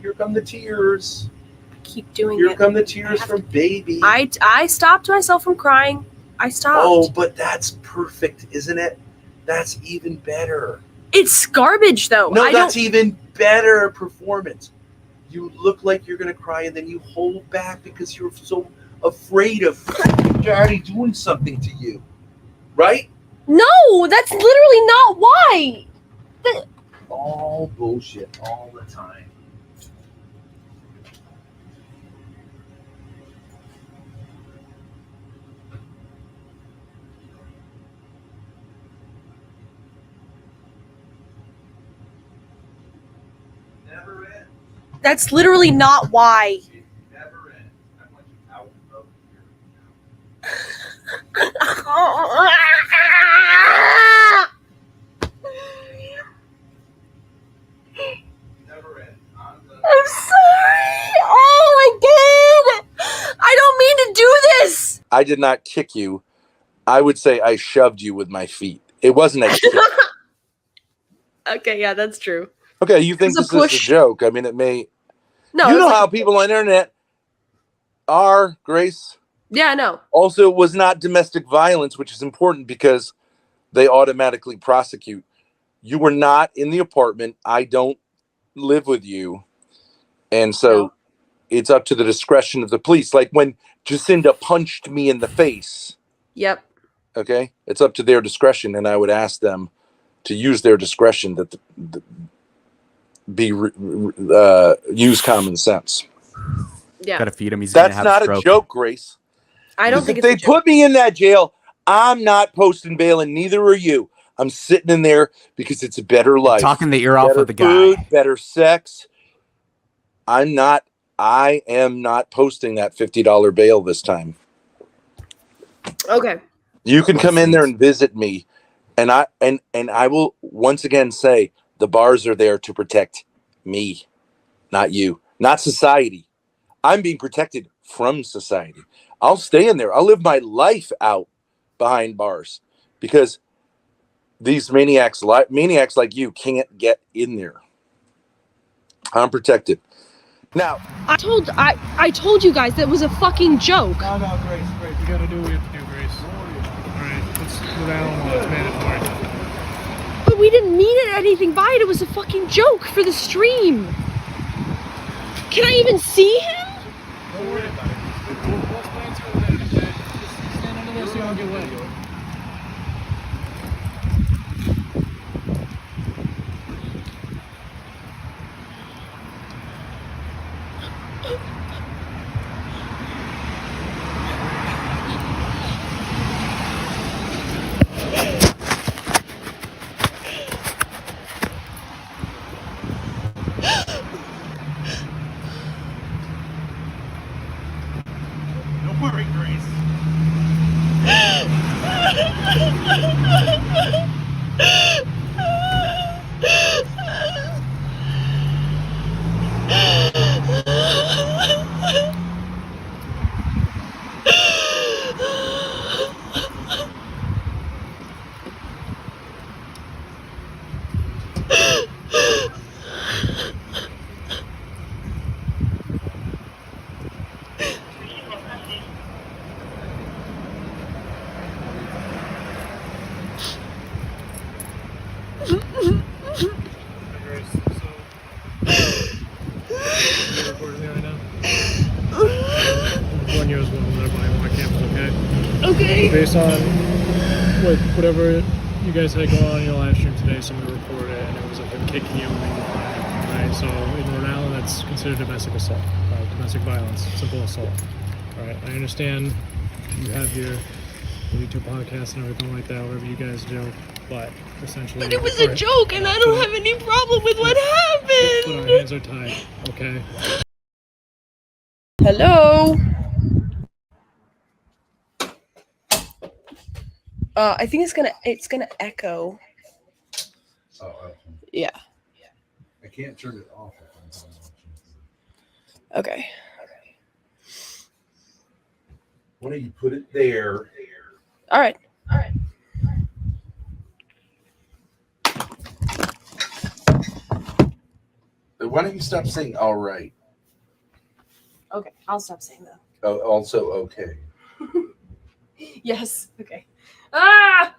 Here come the tears. Keep doing Here it. come the tears from baby. I stopped myself from crying. I stopped. Oh, but that's perfect, isn't it? That's even better. It's garbage, though. No, that's even better performance. You look like you're going to cry, and then you hold back because you're so afraid of daddy doing something to you. Right? No, that's literally not why. All bullshit all the time. Never ends. That's literally not why. It never ends. I want you out of here. Never ends. I'm sorry. Oh my god. I don't mean to do this. I did not kick you. I would say I shoved you with my feet. It wasn't a kick. Okay, yeah, that's true. Okay, you think this is a joke. I mean, it may... No, you know how people on the internet are, Grace? Yeah, I know. Also, it was not domestic violence, which is important because they automatically prosecute. You were not in the apartment. I don't live with you. And so it's up to the discretion of the police. Like when Jacinda punched me in the face. Yep. Okay? It's up to their discretion, and I would ask them to use their discretion that use common sense. Yeah. Gotta feed him. He's gonna have That's not a a joke, Grace. I don't think if they put me in that jail, I'm not posting bail, and neither are you. I'm sitting in there because it's a better life. Talking the ear off of the guy. Food, better sex. I am not posting that $50 bail this time. Okay. You can come in there and visit me, and I will once again say the bars are there to protect me, not you, not society. I'm being protected from society. I'll stay in there. I'll live my life out behind bars because these maniacs like you can't get in there. I'm protected. Now, I told you guys that was a fucking joke. No, Grace. You gotta do what you have to do, Grace. Alright, let's go down. It's mandatory. But we didn't mean anything by it. It was a fucking joke for the stream. Can I even see him? Don't worry about it. We'll explain to you later, okay? Just stand under there so you don't get wet. Don't worry, Grace. Okay. Based on whatever you guys had going on in your live stream today, somebody reported it, and it was of him kicking you and making fun of you. Right? So in Rhode Island, that's considered domestic assault, right? Domestic violence, simple assault. All right. I understand you have your YouTube podcast and everything like that, wherever you guys joke, but essentially. But it was a joke, and I don't have any problem with what happened. But our hands are tied. Okay. Hello. I think it's gonna echo. Oh, okay. Yeah. I can't turn it off. Okay. Why don't you put it there? All right. It Why don't you stop saying all right? Okay, I'll stop saying that. Oh, also okay. Yes. Okay. Ah!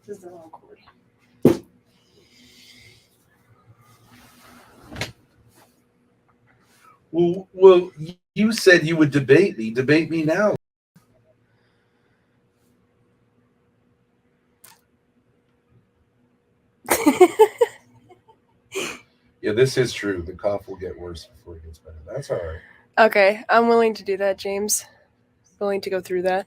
This is the wrong cord. Well, you said you would debate me. Debate me now. Yeah, this is true. The cough will get worse before it gets better. That's all right. Okay, I'm willing to do that, James. Willing to go through that.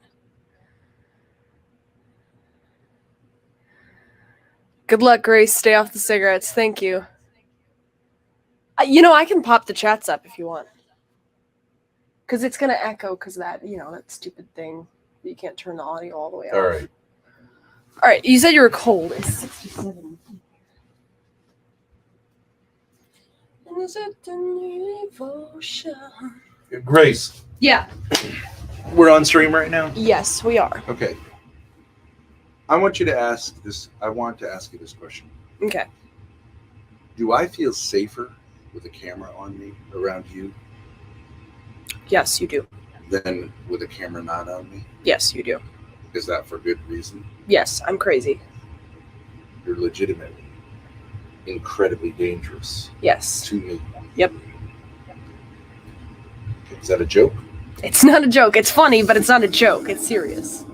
Good luck, Grace. Stay off the cigarettes. Thank you. I can pop the chats up if you want. Because it's going to echo because that, that stupid thing. You can't turn the audio all the way off. All right. All right, you said you were cold. It's 67. And is it the devotion? Grace, Yeah. we're on stream right now? Yes, we are. Okay. I want you to ask this. I want to ask you this question. Okay. Do I feel safer with a camera on me around you Yes, you do. than with a camera not on me? Yes, you do. Is that for good reason? Yes, I'm crazy. You're legitimately incredibly dangerous Yes. to me. Yep. Is that a joke? It's not a joke. It's funny, but it's not a joke. It's serious.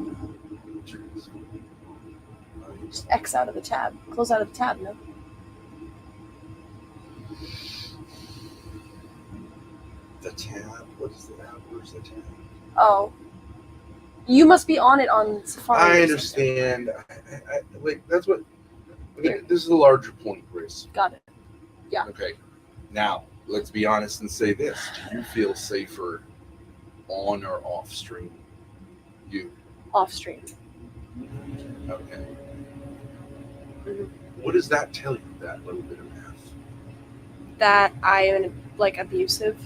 Just X out of the tab. Close out of the tab, no? The tab? What is the tab? Where's the tab? Oh. You must be on it on Safari. I understand. Wait, that's what. Okay, this is a larger point, Grace. Got it. Yeah. Okay. Now, let's be honest and say this. Do you feel safer on or off stream? You. Off stream. Okay. Mm-hmm. What does that tell you, that little bit of math? That I am abusive,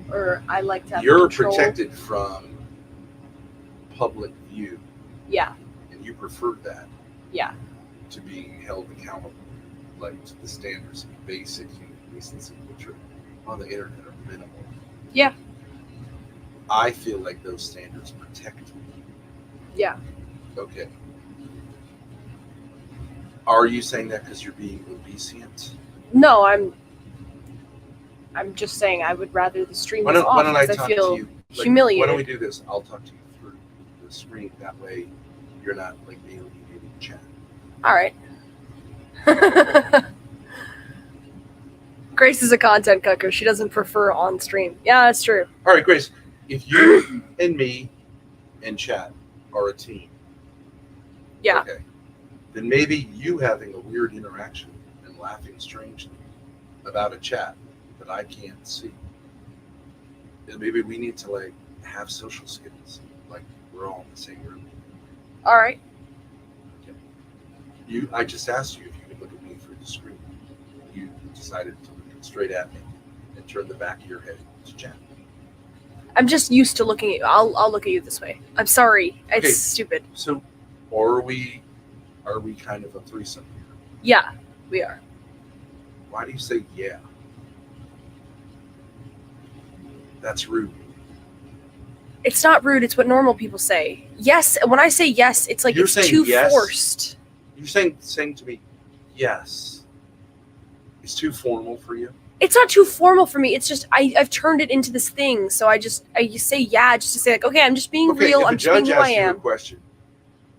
or I like to have You're control. protected from public view. Yeah. And you prefer that. Yeah. To being held accountable, like to the standards of basic human decency, which are on the internet are minimal. Yeah. I feel like those standards protect me. Yeah. Okay. Are you saying that because you're being obedient? No, I'm just saying I would rather the stream was off why don't I because talk I feel to you? humiliated. Why don't we do this? I'll talk to you through the screen. That way, you're not like alienating chat. All right. Grace is a content cooker. She doesn't prefer on stream. Yeah, that's true. All right, Grace. If you and me and chat are a team, Yeah. okay, then maybe you having a weird interaction and laughing strangely about a chat that I can't see. And maybe we need to like have social skills, like we're all in the same room. All right. I just asked you if you could look at me through the screen. You decided to look straight at me and turn the back of your head to chat. I'm just used to looking at you. I'll look at you this way. I'm sorry. It's Okay. stupid. So, or are we kind of a threesome here? Yeah, we are. Why do you say yeah? That's rude. It's not rude. It's what normal people say. Yes. When I say yes, it's like You're it's saying too yes? forced. You're saying to me, yes. It's too formal for you? It's not too formal for me. It's just I've turned it into this thing. So I say yeah just to say like, okay, I'm just being Okay, real. if I'm a just being judge who I asks you a am. question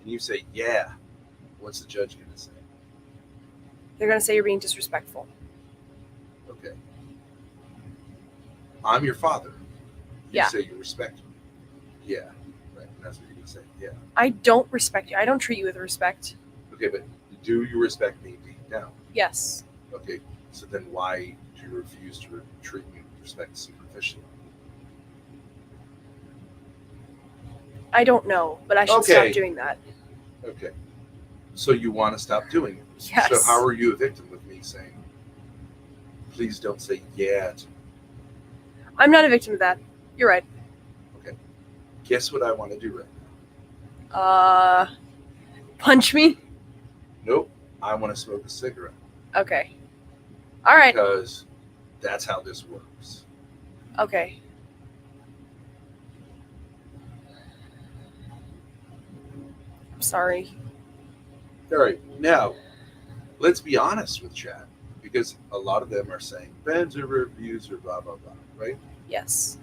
and you say yeah, what's the judge going to say? They're gonna say you're being disrespectful. Okay. I'm your father. You Yeah. say you respect me. Yeah. Right. That's what you're going to say. Yeah. I don't respect you. I don't treat you with respect. Okay, but do you respect me deep down? Yes. Okay, so then why do you refuse to treat me with respect superficially? I don't know, but I should Okay. stop doing that. Okay, so you want to stop doing it. Yes. So how are you a victim with me saying, please don't say yeah to me? I'm not a victim of that. You're right. Okay, guess what I want to do right now? Punch me? Nope, I want to smoke a cigarette. Okay. All right. Because that's how this works. Okay. I'm sorry. All right, now let's be honest with chat, because a lot of them are saying Ben's a abuser, blah blah blah, right? Yes.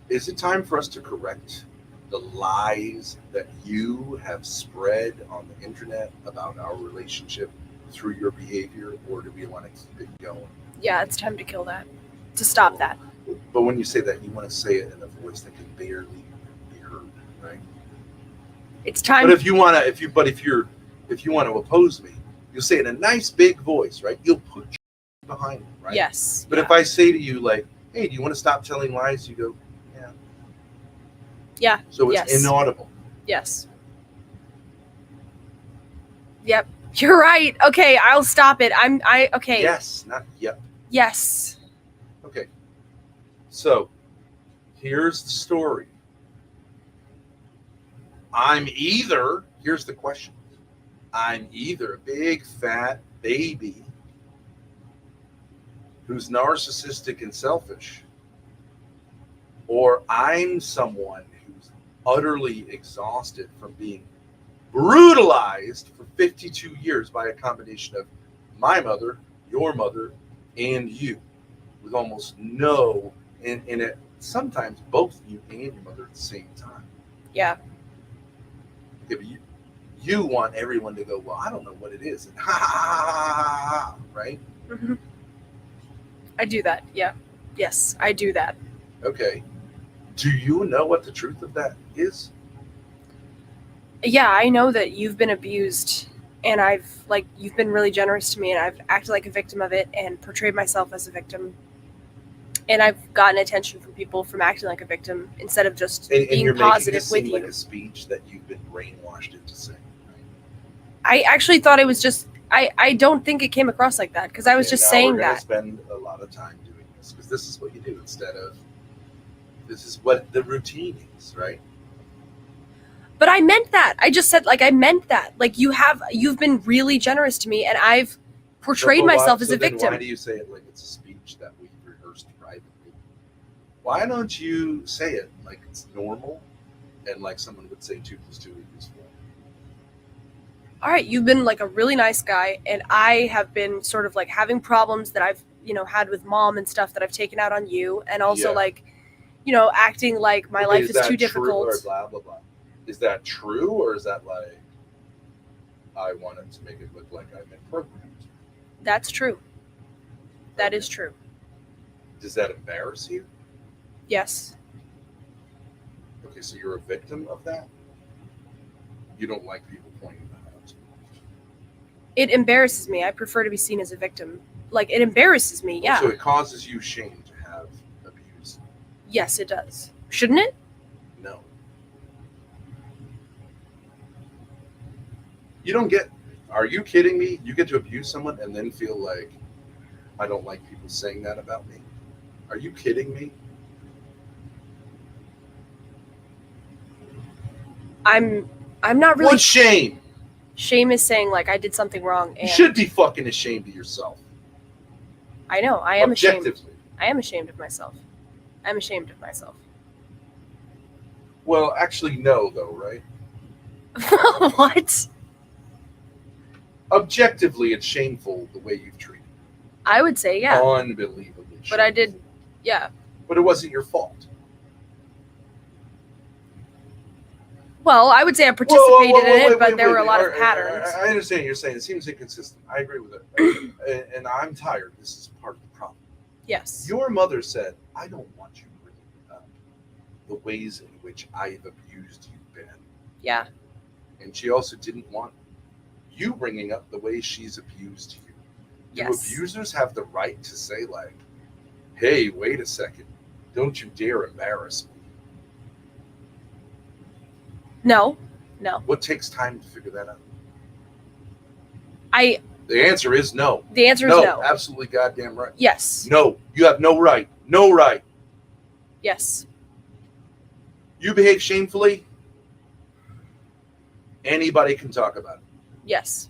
Is it time for us to correct the lies that you have spread on the internet about our relationship through your behavior, or do we want to keep it going? Yeah, it's time to kill that. To stop that. But when you say that, you want to say it in a voice that can barely be heard, right? It's time. But if you want to, if you want to oppose me, you'll say it in a nice big voice, right? You'll put your behind it, right? Yes. But if I say to you, like, hey, do you want to stop telling lies? You go, yeah. Yeah. So it's Yes. inaudible. Yes. Yep. You're right. Okay, I'll stop it. Okay. Yes, not yep. Yes. Okay. So here's the story. Here's the question. I'm either a big fat baby who's narcissistic and selfish, or I'm someone who's utterly exhausted from being brutalized for 52 years by a combination of my mother, your mother, and you, with almost no, and it sometimes both you and your mother at the same time. Yeah. If you want everyone to go, well, I don't know what it is, and ha ha ha ha ha, right? Mm-hmm. I do that. Yeah. Yes, I do that. Okay. Do you know what the truth of that is? Yeah, I know that you've been abused, and you've been really generous to me, and I've acted like a victim of it and portrayed myself as a victim. And I've gotten attention from people from acting like a victim instead of just being positive with making you. like a speech that you've been brainwashed into saying. Right? I actually thought it was just. I don't think it came across like that because I was just saying we're gonna that. Spend a lot of time doing this because this is what you do instead of. This is what the routine is, right? But I meant that. I just said I meant that. You've been really generous to me, and I've portrayed myself as a victim. Why do you say it like it's a speech that we rehearsed privately? Why don't you say it like it's normal and like someone would say 2 + 2 = 4? All right, you've been a really nice guy, and I have been sort of having problems that I've had with mom and stuff that I've taken out on you, and also acting like my life is too difficult. Or blah blah blah. Is that true, or is that like I wanted to make it look like I'm inappropriate? That's true. That is true. Does that embarrass you? Yes. Okay, so you're a victim of that? You don't like people pointing that out? It embarrasses me. I prefer to be seen as a victim. It embarrasses me, yeah. So it causes you shame to have abused? Yes, it does. Shouldn't it? No. You don't get... Are you kidding me? You get to abuse someone and then feel like, I don't like people saying that about me? Are you kidding me? I'm not really... What shame? Shame is saying I did something wrong. And you should be fucking ashamed of yourself. I know. I am ashamed. Objectively. I am ashamed of myself. I'm ashamed of myself. Well, actually, no, though, right? What? Objectively, it's shameful the way you've treated me. I would say, yeah. Unbelievably shameful. But I did, yeah. But it wasn't your fault. Well, I would say I participated in it, but there were a lot of patterns. I understand what you're saying. It seems inconsistent. I agree with it. And I'm tired. This is part of the problem. Yes. Your mother said, I don't want you bringing up the ways in which I've abused you, Ben. Yeah. And she also didn't want you bringing up the way she's abused you. Yes. Do abusers have the right to say, hey, wait a second. Don't you dare embarrass me? No. What takes time to figure that out? The answer is no. The answer is no. Absolutely goddamn right. Yes. No. You have no right. No right. Yes. You behave shamefully. Anybody can talk about it. Yes.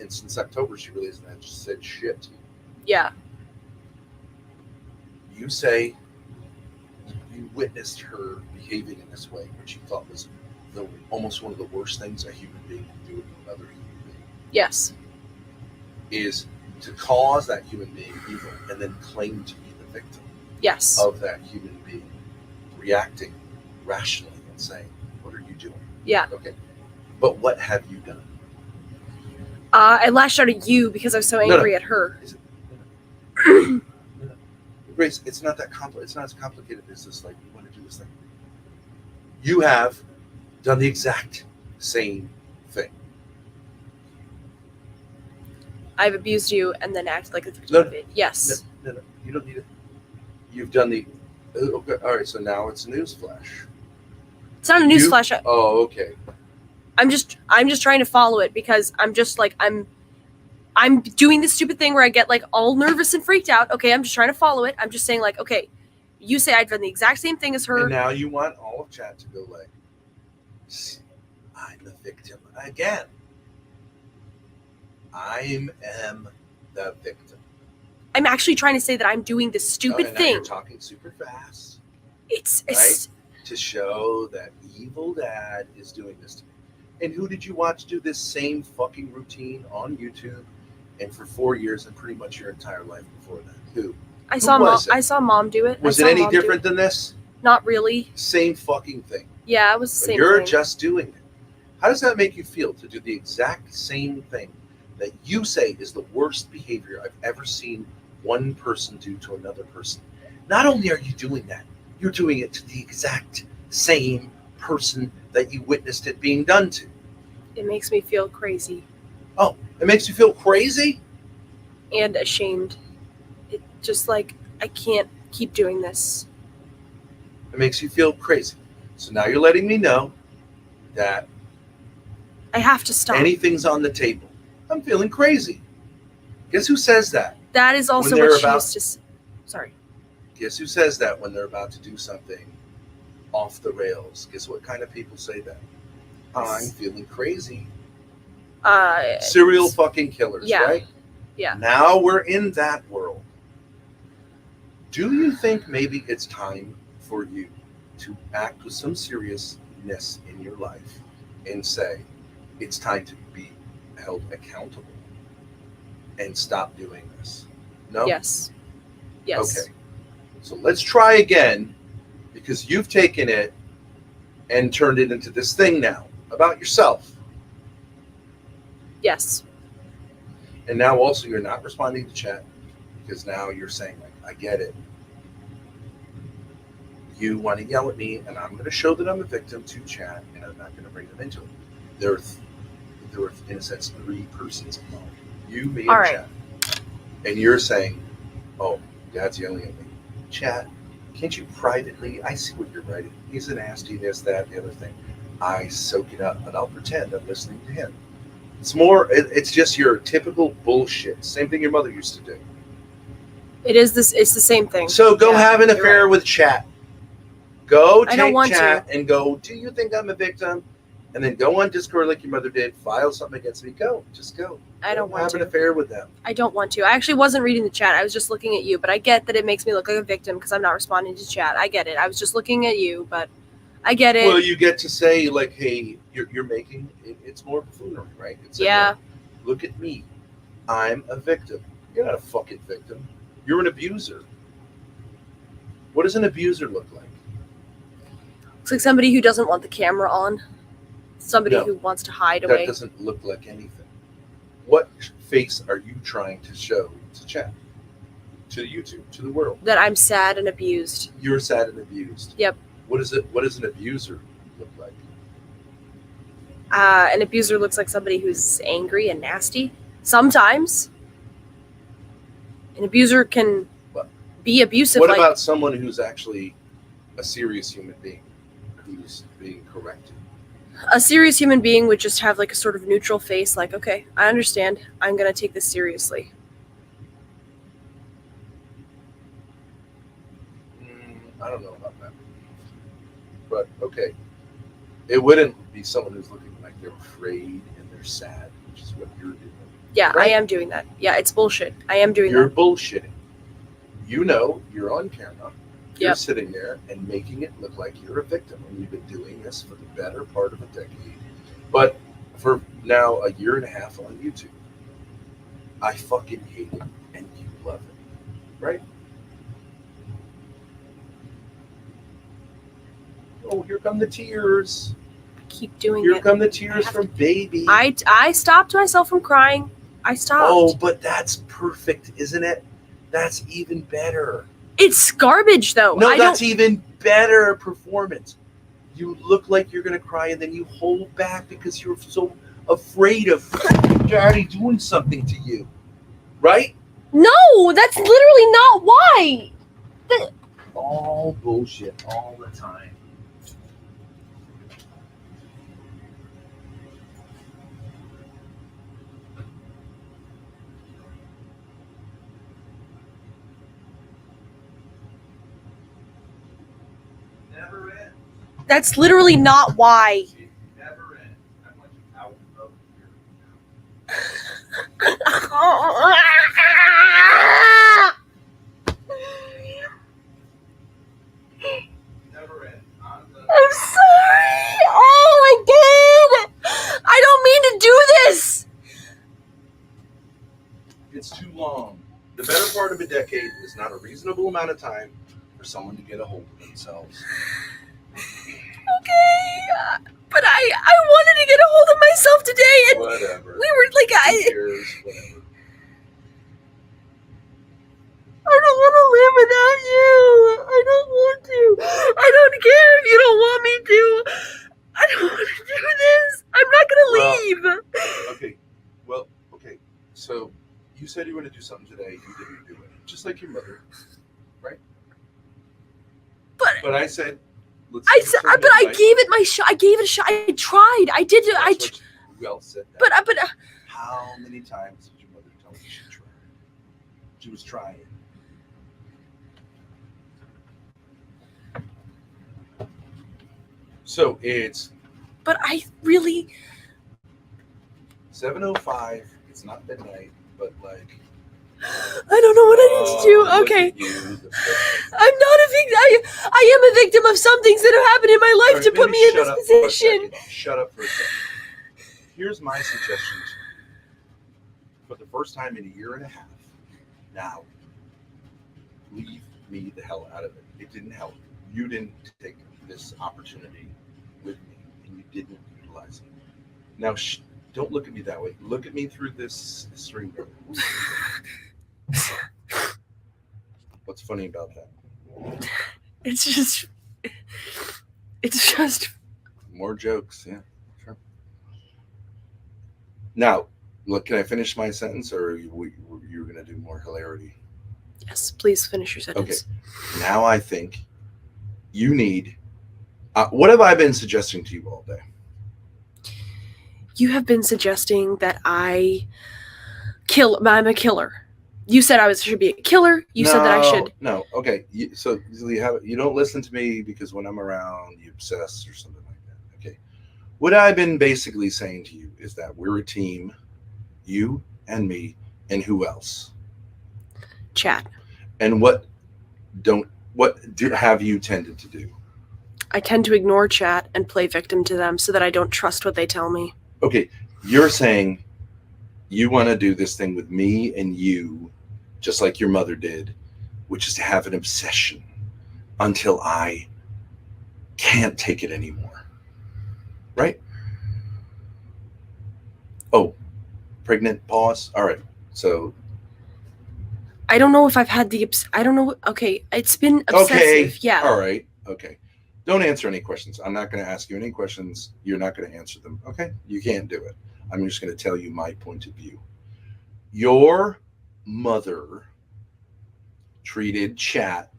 and since October, she really hasn't said shit to you. Yeah. You say you witnessed her behaving in this way, which you thought was almost one of the worst things a human being can do to another human being. Yes. Is to cause that human being evil and then claim to be the victim Yes. of that human being, reacting rationally and saying, "What are you doing?" Yeah. Okay. But what have you done? I lashed out at you because I was so angry at her. Grace, it's not that complicated. It's not as complicated as this. Like, you want to do this thing. You have done the exact same thing. I've abused you and then acted like a victim No. of it. Yes. No, you don't need it. You've done the. Okay, all right, so now it's a newsflash. It's not a newsflash. Oh, okay. I'm just trying to follow it because I'm just like I'm doing this stupid thing where I get like all nervous and freaked out. Okay, I'm just trying to follow it. I'm just saying like, okay, you say I've done the exact same thing as her. And now you want all of chat to go like, I'm the victim again. I am the victim. I'm actually trying to say that I'm doing this stupid and now thing. You're talking super fast. It's right? To show that evil dad is doing this to me. And who did you watch do this same fucking routine on YouTube and for 4 years and pretty much your entire life before that? Who? I saw mom do it. Was it any different than this? Not really. Same fucking thing. Yeah, it was the same You're thing. just doing it. How does that make you feel to do the exact same thing that you say is the worst behavior I've ever seen one person do to another person? Not only are you doing that, you're doing it to the exact same person that you witnessed it being done to. It makes me feel crazy. Oh, it makes you feel crazy? And ashamed. It just like, I can't keep doing this. It makes you feel crazy. So now you're letting me know that I have to stop. anything's on the table. I'm feeling crazy. Guess who says that? That is also When they're what she about- used to say. Sorry. Guess who says that when they're about to do something off the rails? Guess what kind of people say that? I'm feeling crazy. Serial fucking killers, yeah. right? Yeah. Now we're in that world. Do you think maybe it's time for you to act with some seriousness in your life and say it's time to be held accountable and stop doing this? No? Yes. Yes. Okay. So let's try again, because you've taken it and turned it into this thing now about yourself. Yes. And now also you're not responding to chat because now you're saying, like, I get it. You want to yell at me, and I'm going to show that I'm a victim to chat, and I'm not going to bring them into it. There were in a sense, 3 persons involved. You, me, and right. chat. And you're saying, oh, Dad's yelling at me. Chat, can't you privately? I see what you're writing. He's a nasty, this, that, the other thing. I soak it up, and I'll pretend I'm listening to him. It's just your typical bullshit. Same thing your mother used to do. It's the same thing. So go have an you're affair right. with chat. Go I don't take want chat to. and go, do you think I'm a victim? And then go on Discord like your mother did, file something against me. Go. Just go. I don't want have to. an affair with them. I don't want to. I actually wasn't reading the chat. I was just looking at you, but I get that it makes me look like a victim because I'm not responding to chat. I get it. I was just looking at you, but I get it. Well, you get to say, like, hey, you're making it's more buffoonery, right? It's Yeah. Look at me. I'm a victim. You're not a fucking victim. You're an abuser. What does an abuser look like? Looks like somebody who doesn't want the camera on. Somebody No. who wants to hide That away. doesn't look like anything. What face are you trying to show to chat, to YouTube, to the world? That I'm sad and abused. You're sad and abused. Yep. What does an abuser look like? An abuser looks like somebody who's angry and nasty. Sometimes. An abuser can be abusive. What like, about someone who's actually a serious human being who's being corrected? a serious human being would just have like a sort of neutral face, like, okay, I understand. I'm going to take this seriously. I don't know about that. But, okay. It wouldn't be someone who's looking like they're afraid and they're sad, which is what you're doing. Yeah, Right? I am doing that. Yeah, it's bullshit. I am doing You're that. bullshitting. You know, you're on camera. You're Yep. sitting there and making it look like you're a victim. And you've been doing this for the better part of a decade. But for now, a year and a half on YouTube. I fucking hate it. And you love it. Right? Oh, here come the tears. Keep doing Here it. come the tears from baby. I stopped myself from crying. I stopped. Oh, but that's perfect, isn't it? That's even better. It's garbage, though. No, I that's don't. even better performance. You look like you're going to cry and then you hold back because you're so afraid of daddy doing something to you. Right? No, that's literally not why. All bullshit all the time. Never ends. That's literally not why. It never ends. I want you out of here. Never ends. I'm sorry. Oh my god. I don't mean to do this. It's too long. The better part of a decade is not a reasonable amount of time for someone to get a hold of themselves. Okay. But I wanted to get a hold of myself today, and Whatever. we were like, Who cares? Whatever. I don't want to live without you. I don't want to. I don't care if you don't want me to. I don't want to do this. I'm not going to leave. Okay. Well, okay. So you said you were going to do something today. You didn't do it. Just like your mother. Right? But I said, let's I said, but I gave it my shot. I gave it a shot. I tried. I did. Who else said that? But How many times did your mother tell you she tried? She was trying. So it's But I really. 7:05. It's not midnight, but like. I don't know what I need to do. look Okay. at you, the I'm not a victim. I am a victim of some things that have happened in my life to put me in this position. Shut up for a second. Here's my suggestion to you. For the first time in a year and a half, now, leave me the hell out of it. It didn't help. You didn't take this opportunity with me, and you didn't utilize it. Now, don't look at me that way. Look at me through this stream. What's funny about that? It's just More jokes, yeah, sure. Now, look, can I finish my sentence, or you're going to do more hilarity? yes. Please finish your sentence. Okay. Now I think you need. What have I been suggesting to you all day? You have been suggesting that I'm a killer. You said I should be a killer. You said that I should. No, okay. So you don't listen to me because when I'm around, you obsess or something like that. Okay. What I've been basically saying to you is that we're a team, you and me, and who else? Chat. And what have you tended to do? I tend to ignore chat and play victim to them so that I don't trust what they tell me. Okay, you're saying you want to do this thing with me and you, just like your mother did, which is to have an obsession until I can't take it anymore. Right? Oh, pregnant pause. All right. So I don't know if I've had I don't know. Okay, it's been obsessive. okay. Yeah. All right. Okay. Don't answer any questions. I'm not going to ask you any questions. You're not going to answer them. Okay? You can't do it. I'm just going to tell you my point of view. Your mother treated chat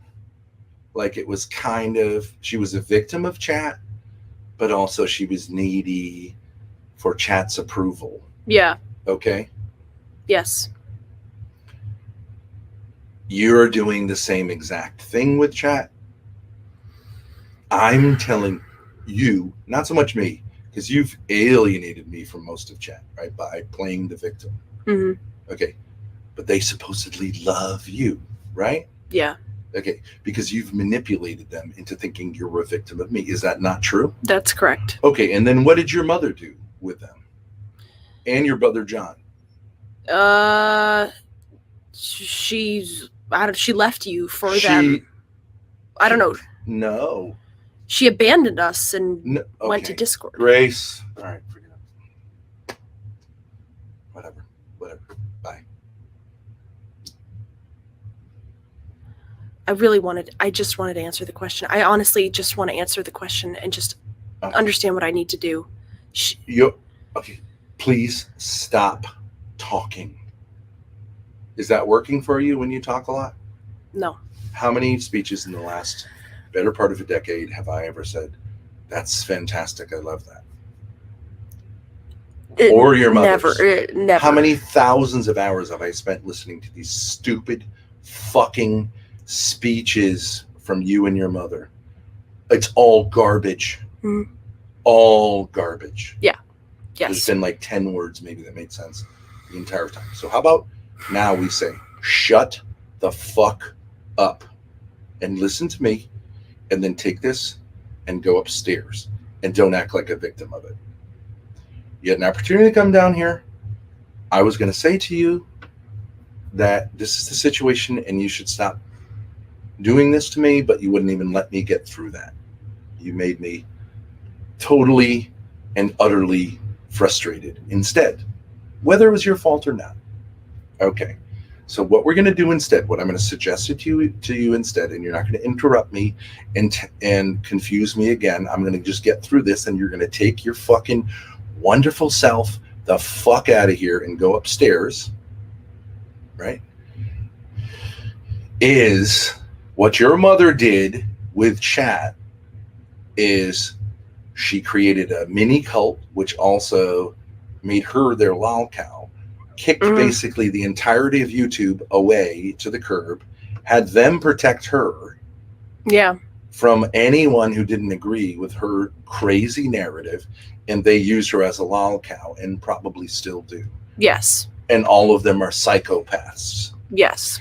like it was she was a victim of chat, but also she was needy for chat's approval. Yeah. Okay? Yes. You're doing the same exact thing with chat. I'm telling you, not so much me, because you've alienated me from most of chat, right? By playing the victim, Mhm. Okay. But they supposedly love you, right? Yeah, Okay. Because you've manipulated them into thinking you're a victim of me. Is that not true? that's correct. Okay. And then what did your mother do with them? And your brother John? She left you for She- them. I don't know. No. She abandoned us and No. went to Okay. Discord. Grace. All right. Forget it. Whatever. Bye. I just wanted to answer the question. I honestly just want to answer the question and just Okay. understand what I need to do. Okay. Please stop talking. Is that working for you when you talk a lot? No. How many speeches in the last better part of a decade have I ever said, "That's fantastic, I love that"? Or your mother's? Never. How many thousands of hours have I spent listening to these stupid fucking speeches from you and your mother? It's all garbage. Mhm. All garbage. Yes. There's been like 10 words maybe that made sense the entire time. So how about now we say, shut the fuck up and listen to me, and then take this and go upstairs and don't act like a victim of it. You had an opportunity to come down here. I was going to say to you that this is the situation and you should stop doing this to me, but you wouldn't even let me get through that. You made me totally and utterly frustrated instead, whether it was your fault or not. Okay. So what we're going to do instead, what I'm going to suggest it to you instead, and you're not going to interrupt me and confuse me again. I'm going to just get through this, and you're going to take your fucking wonderful self the fuck out of here and go upstairs, right? Is what your mother did with chat is she created a mini cult, which also made her their lol cow, kicked basically the entirety of YouTube away to the curb, had them protect her from anyone who didn't agree with her crazy narrative, and they used her as a lol cow and probably still do. Yes. And all of them are psychopaths. Yes.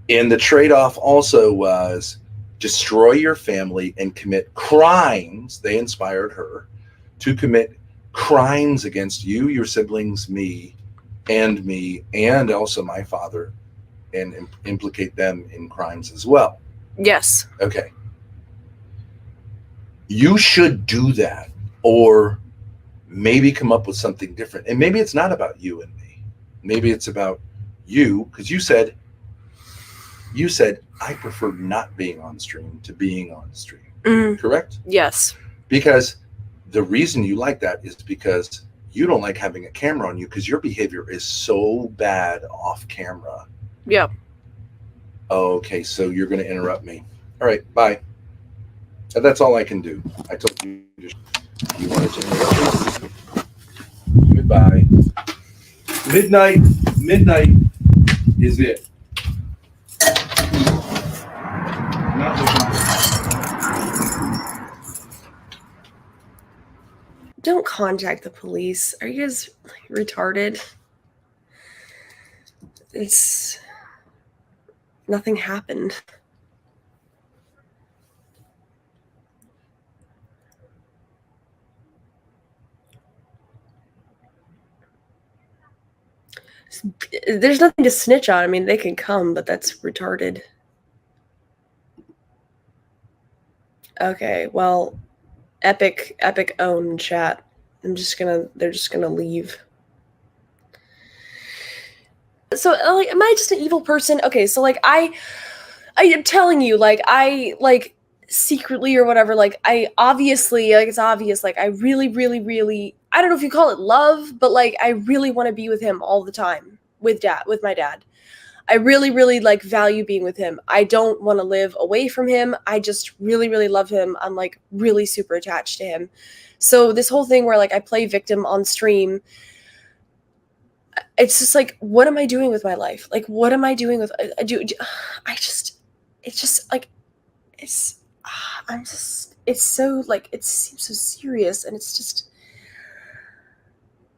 And the trade-off also was destroy your family and commit crimes. They inspired her to commit crimes against you, your siblings, me, and also my father, and implicate them in crimes as well. Yes. Okay. You should do that, or maybe come up with something different. And maybe it's not about you and me. Maybe it's about you, because you said, I prefer not being on stream to being on stream. Correct? Yes. Because the reason you like that is because you don't like having a camera on you, because your behavior is so bad off camera. Yeah. Okay, so you're going to interrupt me. All right, bye. That's all I can do. I told you you wanted to interrupt me. Goodbye. Midnight is it. I'm not looking for. Don't contact the police. Are you guys retarded? Nothing happened. There's nothing to snitch on. I mean, they can come, but that's retarded. Okay, well, epic own chat. They're just gonna leave. So, like, am I just an evil person? Okay, so, like, I am telling you, like, I, like, secretly or whatever, like, I obviously, like, it's obvious, like, I really, really, really, I don't know if you call it love, but, like, I really want to be with him all the time, with my dad. I really, really, like, value being with him. I don't want to live away from him. I just really, really love him. I'm, like, really super attached to him. So this whole thing where, like, I play victim on stream, it's just, like, what am I doing with my life? Like, what am I doing with, it's so, like, it seems so serious, and it's just,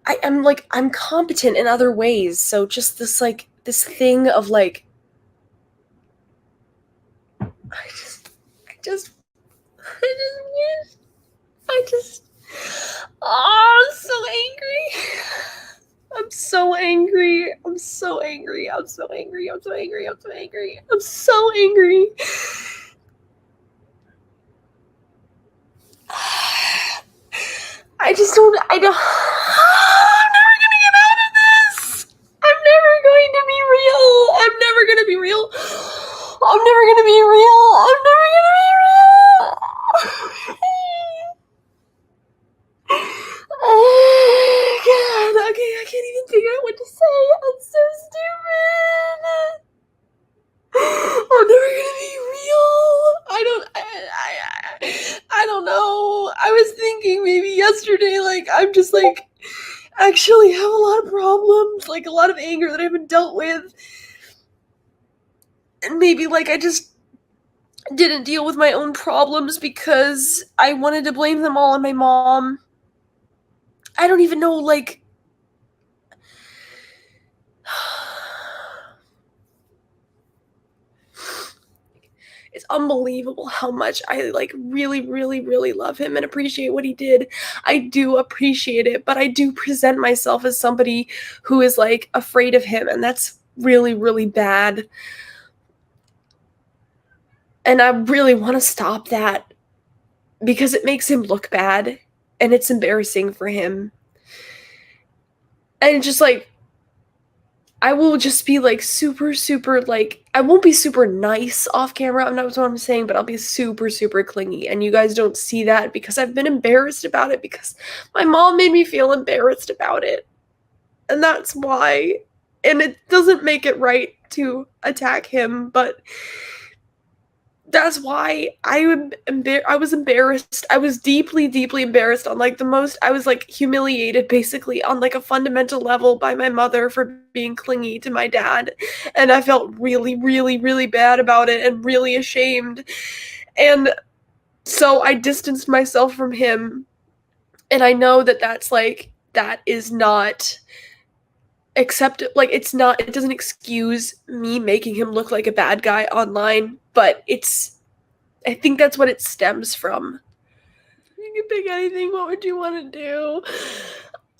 I'm competent in other ways. So just this thing of like, I just wish, oh, I'm so angry. I'm so angry. I'm so angry. I'm so angry. I'm so angry. I'm so angry. I'm so angry. I don't, I'm never gonna get out of this. I'm never going to be real. I'm never gonna be real. I'm never gonna be real. I'm never gonna be real. Oh, God. Okay, I can't even figure out what to say. I'm so stupid. I'm never gonna be real. I don't know. I was thinking maybe yesterday, like, I'm just like, actually have a lot of problems, like a lot of anger that I haven't dealt with. And maybe like I just didn't deal with my own problems because I wanted to blame them all on my mom. I don't even know, like, it's unbelievable how much I like really, really, really love him and appreciate what he did. I do appreciate it, but I do present myself as somebody who is like afraid of him, and that's really, really bad. And I really want to stop that because it makes him look bad and it's embarrassing for him. And just like, I will just be like super, super, like, I won't be super nice off camera. I'm not what I'm saying, but I'll be super, super clingy. And you guys don't see that because I've been embarrassed about it because my mom made me feel embarrassed about it. And that's why. And it doesn't make it right to attack him, but that's why I was embarrassed. I was deeply, deeply embarrassed on like I was like humiliated basically on like a fundamental level by my mother for being clingy to my dad. And I felt really, really, really bad about it and really ashamed. And so I distanced myself from him. And I know that that is not accepted. Like, it doesn't excuse me making him look like a bad guy online, but I think that's what it stems from. You can pick anything. What would you want to do?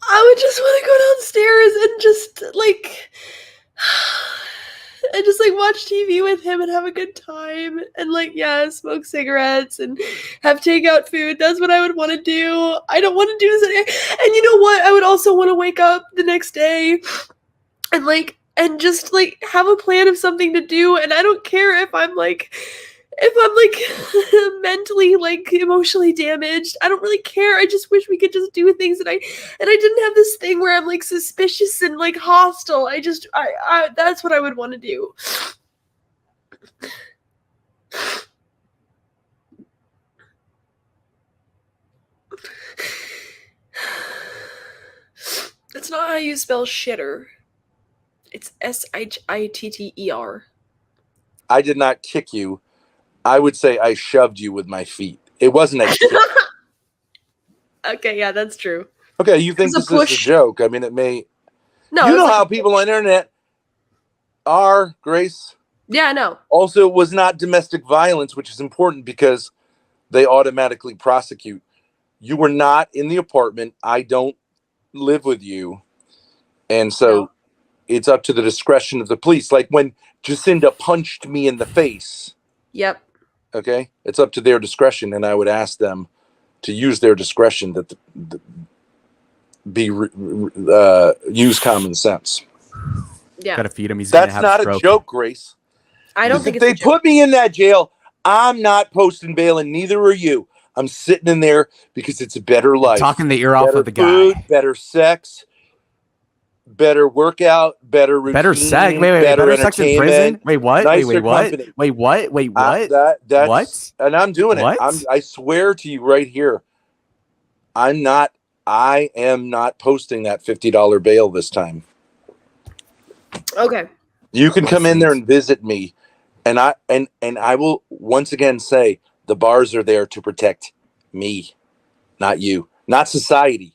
I would just want to go downstairs and just watch TV with him and have a good time and smoke cigarettes and have takeout food. That's what I would want to do. I don't want to do this. And you know what? I would also want to wake up the next day and just have a plan of something to do. And I don't care if I'm mentally emotionally damaged. I don't really care. I just wish we could just do things and I didn't have this thing where I'm suspicious and hostile. I that's what I would want to do. That's not how you spell shitter. It's Shitter. I did not kick you. I would say I shoved you with my feet. It wasn't a kick. Okay, yeah, that's true. Okay, you think this is a joke. I mean, it may... No, you know how people on the internet are, Grace? Yeah, I know. Also, it was not domestic violence, which is important because they automatically prosecute. You were not in the apartment. I don't live with you. And so it's up to the discretion of the police. Like when Jacinda punched me in the face. Yep. Okay? It's up to their discretion, and I would ask them to use their discretion use common sense. Yeah. Gotta feed him. He's That's not a joke, Grace. I don't think if they put me in that jail, I'm not posting bail, and neither are you. I'm sitting in there because it's a better life. Talking the ear off of the guy. Food, better sex, better workout, better routine, better sex. Wait, better sex in prison. Wait, what? Wait, what? Company. Wait, what? Wait, what? That's, what? And I'm doing what? it. I swear to you right here. I am not posting that $50 bail this time. Okay. You can come in there and visit me, and I will once again say the bars are there to protect me, not you, not society.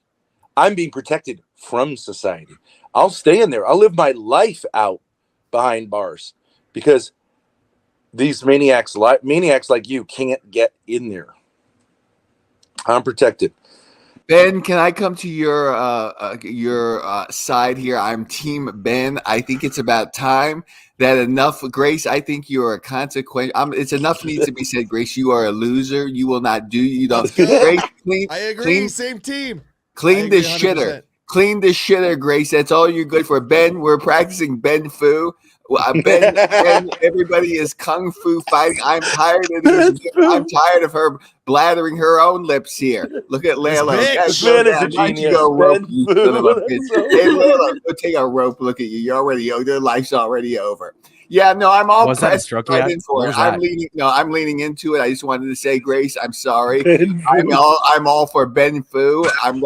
I'm being protected from society. I'll stay in there. I'll live my life out behind bars because these maniacs like you can't get in there. I'm protected. Ben, can I come to your side here? I'm Team Ben. I think it's about time that enough, Grace. I think you are a consequence. It's enough needs to be said, Grace. You are a loser. You will not do. You don't. Grace, I agree. Same team. Clean the shitter. Clean the shitter, Grace. That's all you're good for. Ben, we're practicing Ben Fu. Ben, everybody is kung fu fighting. I'm tired of this. I'm tired of her blathering her own lips here. Look at Layla. Ben is a genius. Hey, Layla, go take a rope. Look at you. You're already over. Your life's already over. Yeah, no, I'm all pressed right in for it. I'm leaning into it. I just wanted to say, Grace, I'm sorry. I'm all for Ben Fu. but I'm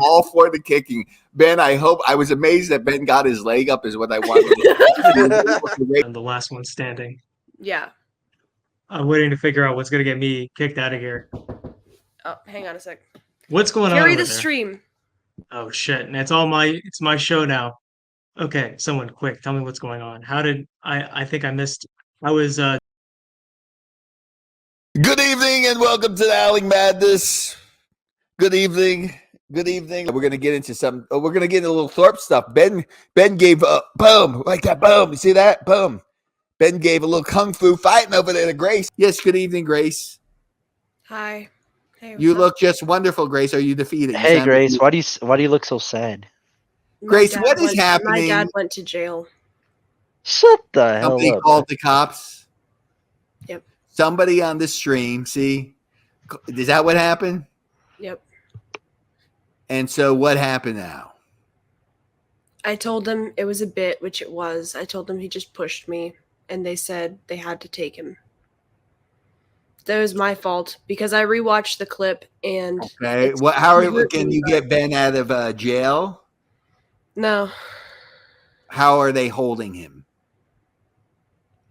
all for the kicking. Ben, I was amazed that Ben got his leg up is what I wanted. I'm the last one standing. Yeah. I'm waiting to figure out what's going to get me kicked out of here. Oh, hang on a sec. What's going on? Carry the stream. Oh shit. And it's my show now. Okay, someone quick, tell me what's going on. How did I think I missed. I was Good evening and welcome to the Howling Madness. Good evening. Good evening. We're gonna get into a little Thorp stuff. Ben gave a boom, like that boom. You see that? Boom. Ben gave a little kung fu fighting over there to Grace. Yes, good evening, Grace. Hi. Hey, you look just wonderful, Grace. Are you defeated? Hey, Grace, why do you look so sad? Grace, what is happening? My dad went to jail. Shut the hell up. Somebody called the cops. Yep. Somebody on the stream. See, is that what happened? Yep. And so what happened now? I told them it was a bit, which it was. I told them he just pushed me, and they said they had to take him. That was my fault because I rewatched the clip and. Okay. Can you get Ben out of jail? No. How are they holding him?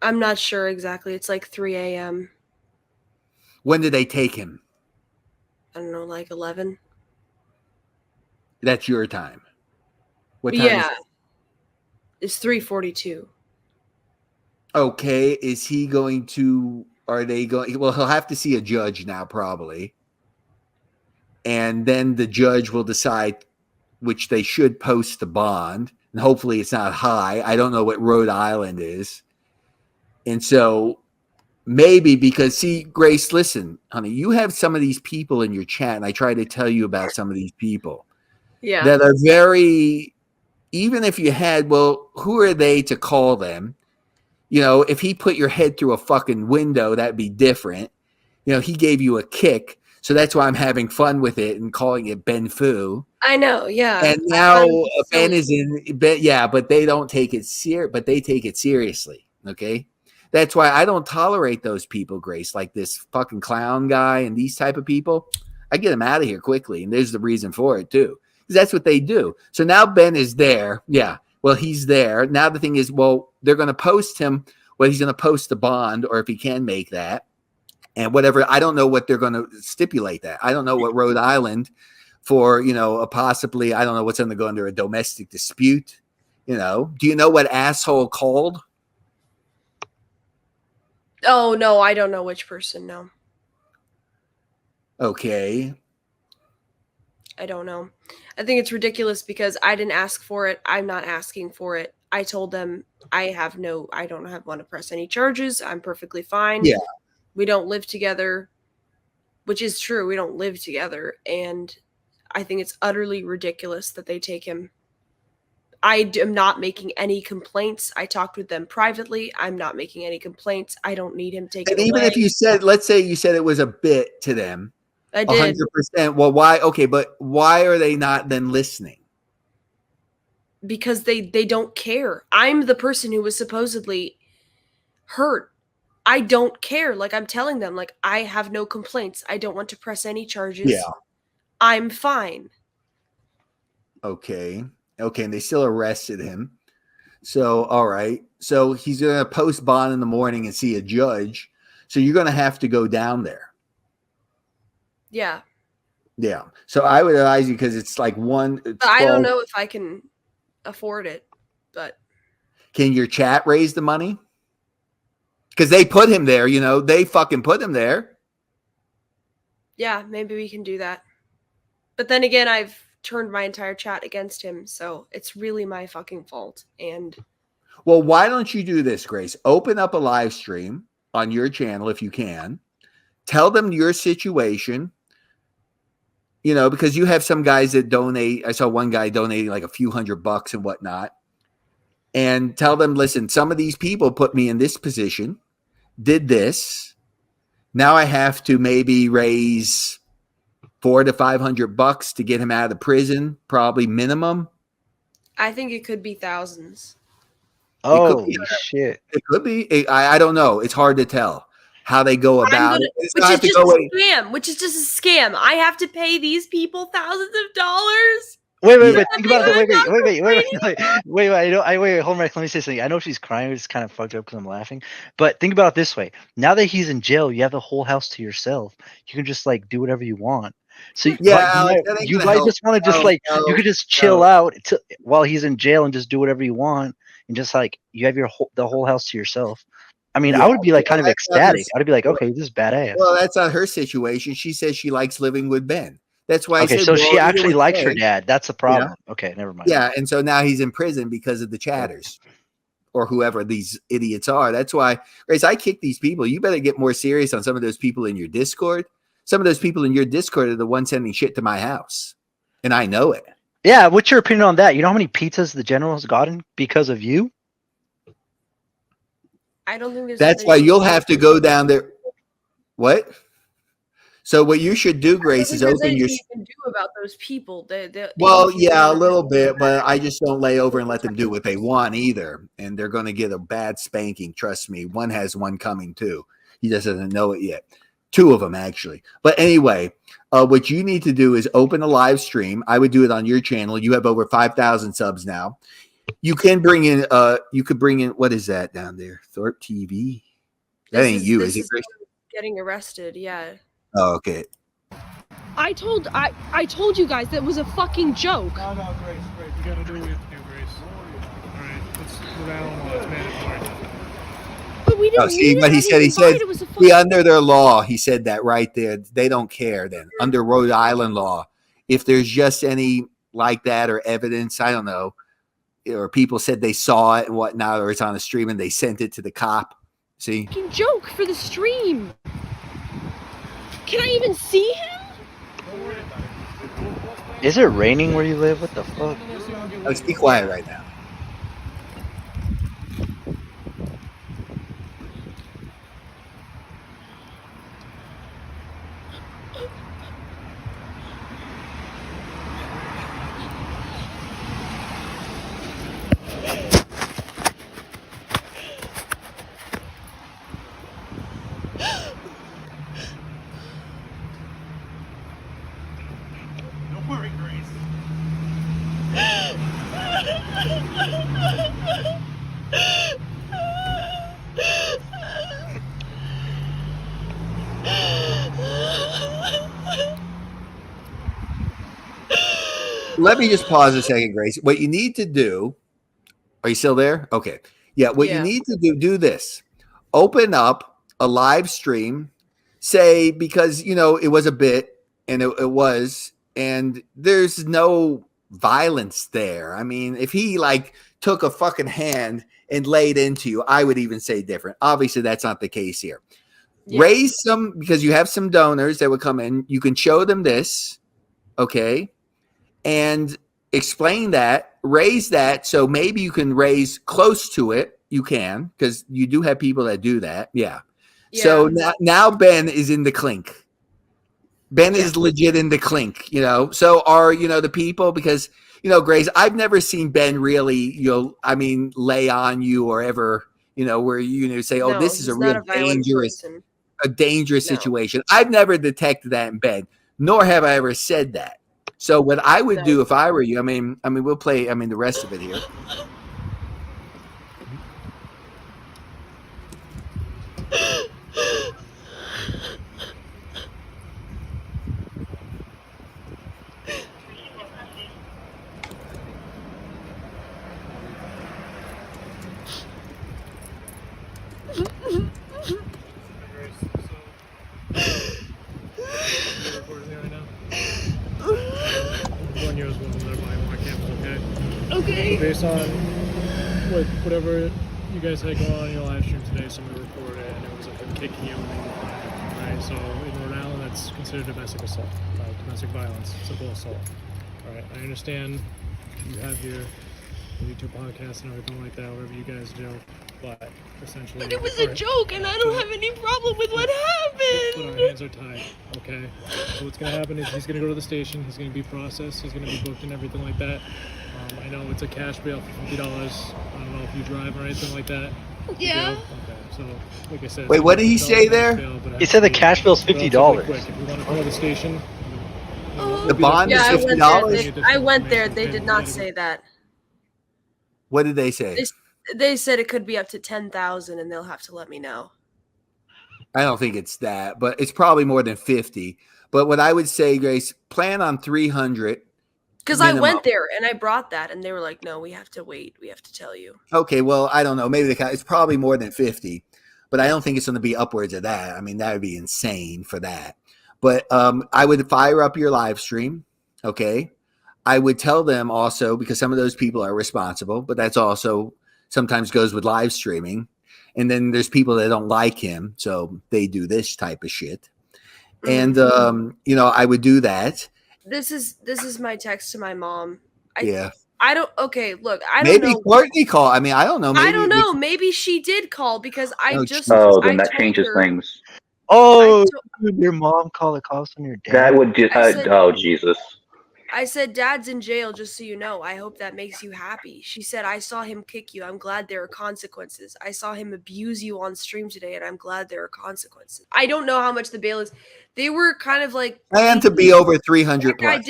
I'm not sure exactly. It's like 3 a.m. When did they take him? I don't know, like 11. That's your time. What time? Yeah. It's 3:42. Okay. Is he going to? Are they going? Well, he'll have to see a judge now, probably, and then the judge will decide. Which they should post the bond, and hopefully it's not high. I don't know what Rhode Island is. And so maybe because, see, Grace, listen, honey, you have some of these people in your chat, and I try to tell you about some of these people that are very, even if you had, well, who are they to call them? You know, if he put your head through a fucking window, that'd be different. You know, he gave you a kick. So that's why I'm having fun with it and calling it Ben Fu. I know, yeah. And now Ben is in, but they don't take it but they take it seriously. Okay, that's why I don't tolerate those people, Grace, like this fucking clown guy and these type of people. I get them out of here quickly, and there's the reason for it too, because that's what they do. So now Ben is there. Yeah, well, he's there now. The thing is, well, they're going to post him. Well, he's going to post the bond, or if he can make that. And whatever, I don't know what they're going to stipulate that. I don't know what Rhode Island for, possibly, I don't know what's going to go under a domestic dispute. Do you know what asshole called? Oh, no, I don't know which person, no. Okay. I don't know. I think it's ridiculous because I didn't ask for it. I'm not asking for it. I told them I don't want to press any charges. I'm perfectly fine. Yeah. We don't live together, which is true. We don't live together. And I think it's utterly ridiculous that they take him. I am not making any complaints. I talked with them privately. I'm not making any complaints. I don't need him taken away. Even if you said, let's say you said it was a bit to them. I did. 100%. Well, why? Okay, but why are they not then listening? Because they don't care. I'm the person who was supposedly hurt. I don't care. Like, I'm telling them, like, I have no complaints. I don't want to press any charges. Yeah. I'm fine. Okay. And they still arrested him. So, all right. So he's going to post bond in the morning and see a judge. So you're going to have to go down there. Yeah. Yeah. So I would advise you because it's like one. But I don't know if I can afford it. But can your chat raise the money? Because they put him there. They fucking put him there. Yeah, maybe we can do that. But then again, I've turned my entire chat against him, so it's really my fucking fault. And well, why don't you do this, Grace? Open up a live stream on your channel if you can. Tell them your situation. Because you have some guys that donate. I saw one guy donating like a few $100 and whatnot. And tell them, listen, some of these people put me in this position, did this. Now I have to maybe raise $400 to $500 to get him out of the prison, probably minimum. I think it could be thousands. Oh, shit. It could be. I don't know. It's hard to tell how they go about it. Which is just a scam. Which is just a scam. I have to pay these people thousands of dollars. Wait. Think about it. Wait. Hold on. Let me say something. I know she's crying. It's kind of fucked up because I'm laughing. But think about it this way. Now that he's in jail, you have the whole house to yourself. You can just like do whatever you want. So yeah, you guys just want to just you could just chill out while he's in jail and just do whatever you want, and just like you have the whole house to yourself. I mean, I would be like kind of ecstatic. I'd be like, okay, this is badass. Well, that's not her situation. She says she likes living with Ben. That's why. Okay, so she actually likes her dad. That's the problem. Yeah. Okay, never mind. Yeah, and so now he's in prison because of the chatters, or whoever these idiots are. That's why, Grace, I kick these people. You better get more serious on some of those people in your Discord. Some of those people in your Discord are the ones sending shit to my house, and I know it. Yeah, what's your opinion on that? You know how many pizzas the general has gotten because of you? I don't think there's. That's why you'll have to go down there. What? So what you should do, Grace, is open your. You can do about those people. Well, yeah, a little bit, but I just don't lay over and let them do what they want either, and they're going to get a bad spanking. Trust me. One has one coming too. He just doesn't know it yet. Two of them actually. But anyway, what you need to do is open a live stream. I would do it on your channel. You have over 5,000 subs now. You can bring in. You could bring in. What is that down there? Thorp TV. That ain't you, is it, Grace? Getting arrested. Yeah. Oh, okay. I told you guys that was a fucking joke. No, Grace. You gotta do what you have to do, Grace. All right, it's Rhode Island law. It's mandatory. But we didn't. See what he said. He said, "We under their law." He said that right there. They don't care then. Under Rhode Island law, if there's just any like that or evidence, I don't know, or people said they saw it and whatnot, or it's on a stream and they sent it to the cop. See? Fucking joke for the stream. Can I even see him? Is it raining where you live? What the fuck? Let's be quiet right now. Let me just pause a second, Grace. What you need to do, are you still there? Okay. Yeah, what you need to do this. Open up a live stream, say, because, it was a bit, and it was, and there's no violence there. I mean, if he, took a fucking hand and laid into you, I would even say different. Obviously, that's not the case here. Yeah. Raise some, because you have some donors that would come in. You can show them this, okay? And explain that, raise that, so maybe you can raise close to it. You can, because you do have people that do that. Yeah. So now Ben is in the clink. Ben is legit in the clink, So are, the people, because, Grace, I've never seen Ben really, lay on you or ever, where you say, oh, this is a real dangerous situation. I've never detected that in Ben, nor have I ever said that. So what I would do if I were you, we'll play, the rest of it here. Okay. Based on whatever you guys had going on in your live stream today, somebody reported it, and it was him kicking you. Alright, so in Rhode Island, that's considered domestic assault, domestic violence, simple assault. Alright, I understand you have your YouTube podcast and everything like that, wherever you guys do, but essentially. But it was a joke, and I don't have any problem with what happened. But our hands are tied, okay? So what's gonna happen is he's gonna go to the station, he's gonna be processed, he's gonna be booked and everything like that. I know it's a cash bail for $50. I don't know if you drive or anything like that. Yeah. Okay, so like I said. Wait, what did he say there? He said the cash bill's $50. Quick. If you want to call the station. The bond is Yeah, $50. I went there. They did not say that. What did they say? They said it could be up to 10,000, and they'll have to let me know. I don't think it's that, but it's probably more than 50. But what I would say, Grace, plan on 300. Because I went there and I brought that, and they were like, "No, we have to wait. We have to tell you." Okay, well, I don't know. Maybe it's probably more than 50, but I don't think it's going to be upwards of that. I mean, that would be insane for that. But I would fire up your live stream. Okay, I would tell them also, because some of those people are responsible, but that's also sometimes goes with live streaming. And then there's people that don't like him, so they do this type of shit. And I would do that. This is my text to my mom. I don't. Okay, look, I don't maybe know. Courtney call. I mean, I don't know. Maybe, I don't know. Maybe she did call because I just. Oh, then that changes things. Oh, your mom called the cops on your dad. That would just. Oh, Jesus. I said, "Dad's in jail, just so you know. I hope that makes you happy." She said, "I saw him kick you. I'm glad there are consequences. I saw him abuse you on stream today, and I'm glad there are consequences." I don't know how much the bail is. They were kind of like plan to be over 300 plus.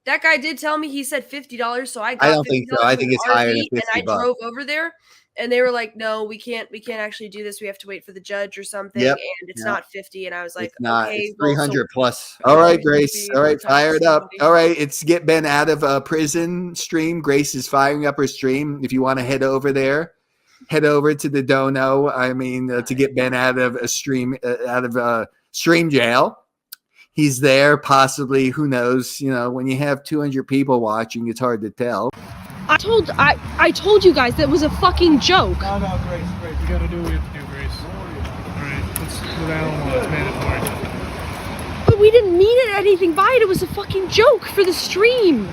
That guy did tell me he said $50, so I got. I don't think so. I think it's higher than 50 And I drove over there, and they were like, "No, we can't actually do this. We have to wait for the judge or something." Yep. And it's not 50. And I was like, it's not. "Okay, it's 300 so plus." All right, Grace. All right, fire it up. All right, it's Get Ben Out of Prison stream. Grace is firing up her stream. If you want to head over there, head over to the dono. I mean, to get Ben out of a stream, stream jail. He's there, possibly. Who knows? You know, when you have 200 people watching, it's hard to tell. I told you guys that was a fucking joke. No, Grace. You gotta do what you have to do, Grace. Alright, let's move out. It's mandatory. But we didn't mean it anything by it. It was a fucking joke for the stream.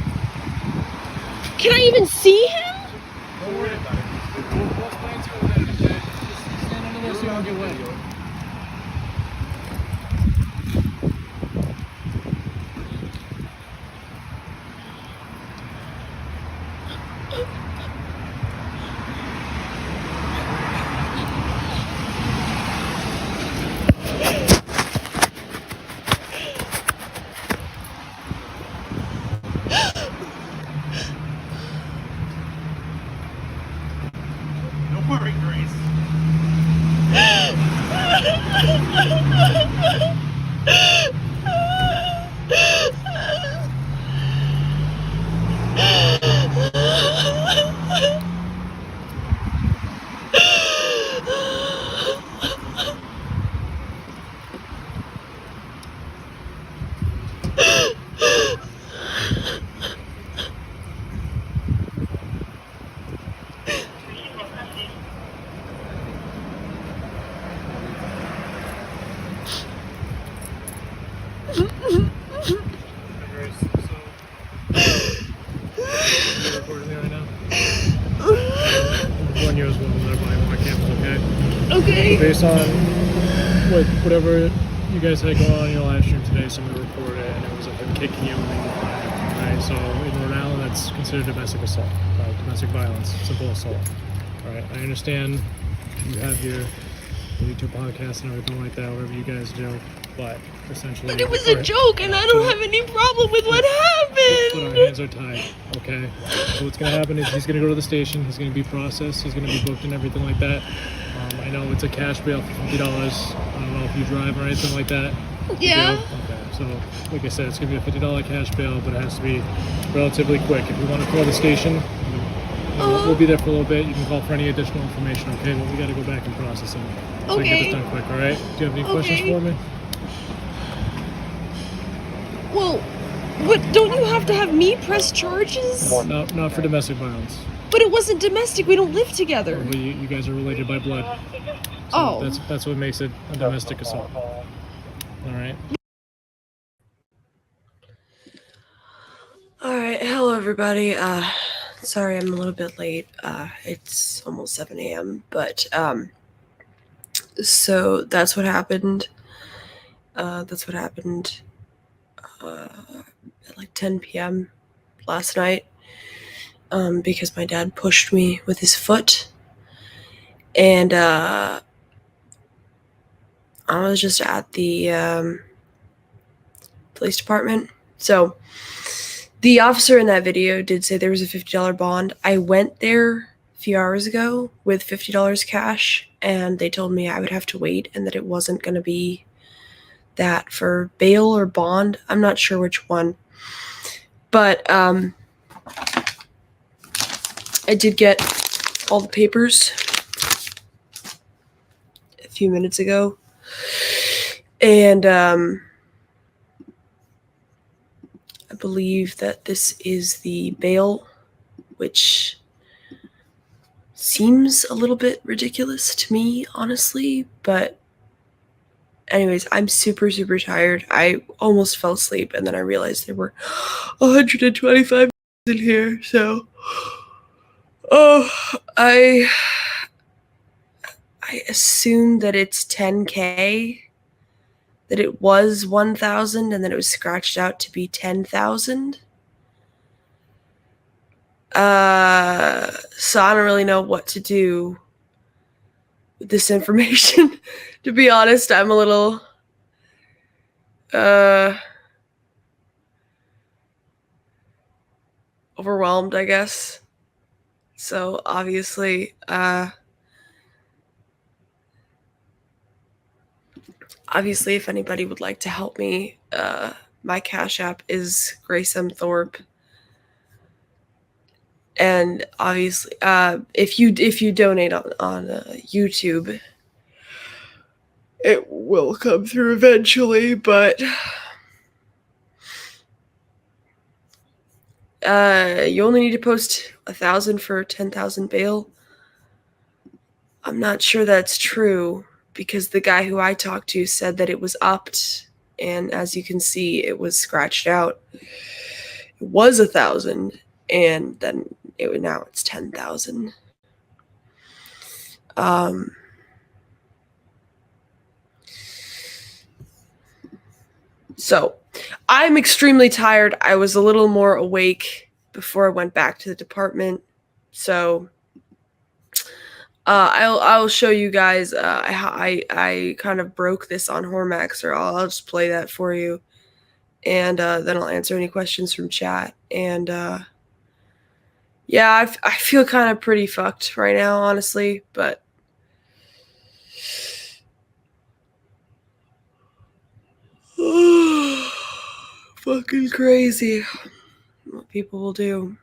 Can I even see him? Don't worry about it. We'll explain to him then, okay? Just stand under there so you don't get wet. Based on whatever you guys had going on in your live stream today, somebody reported it, and it was him kicking you. Alright, so in Rhode Island, that's considered domestic assault, domestic violence, simple assault. Alright, I understand you have your YouTube podcast and everything like that, wherever you guys do, but essentially. But it was a joke, and I don't have any problem with what happened. But our hands are tied, okay? So what's gonna happen is he's gonna go to the station, he's gonna be processed, he's gonna be booked and everything like that. I know it's a cash bail for $50. I don't know if you drive or anything like that. Yeah. Okay, so like I said, it's gonna be a $50 cash bail, but it has to be relatively quick. If you want to call the station, we'll we'll be there for a little bit. You can call for any additional information, okay? But we got to go back and process it. So we can get this done quick, all right? Do you have any questions for me? Well, but don't you have to have me press charges? No, not for domestic violence. But it wasn't domestic. We don't live together. Well, you guys are related by blood. So that's what makes it a domestic assault. All right. All right, hello everybody. Sorry I'm a little bit late. It's almost 7 a.m. But so that's what happened. At like 10 p.m. last night. Because my dad pushed me with his foot, and I was just at the police department. So the officer in that video did say there was a $50 bond. I went there a few hours ago with $50 cash, and they told me I would have to wait and that it wasn't going to be that for bail or bond. I'm not sure which one, but I did get all the papers a few minutes ago, and I believe that this is the bail, which seems a little bit ridiculous to me, honestly, but anyways, I'm super, super tired. I almost fell asleep, and then I realized there were 125 in here, so... Oh, I assume that it's 10K, that it was 1,000 and then it was scratched out to be 10,000. So I don't really know what to do with this information. To be honest, I'm a little overwhelmed, I guess. So obviously, if anybody would like to help me, my Cash App is Grace Thorp. And obviously, if you donate on YouTube, it will come through eventually. But you only need to post 1,000 for 10,000 bail. I'm not sure that's true, because the guy who I talked to said that it was upped, and as you can see, it was scratched out. It was 1,000, and then now it's 10,000. So I'm extremely tired. I was a little more awake before I went back to the department. So I'll show you guys. I kind of broke this on StreetMaxxer. I'll just play that for you, and then I'll answer any questions from chat. And yeah, I feel kind of pretty fucked right now, honestly, but fucking crazy what people will do.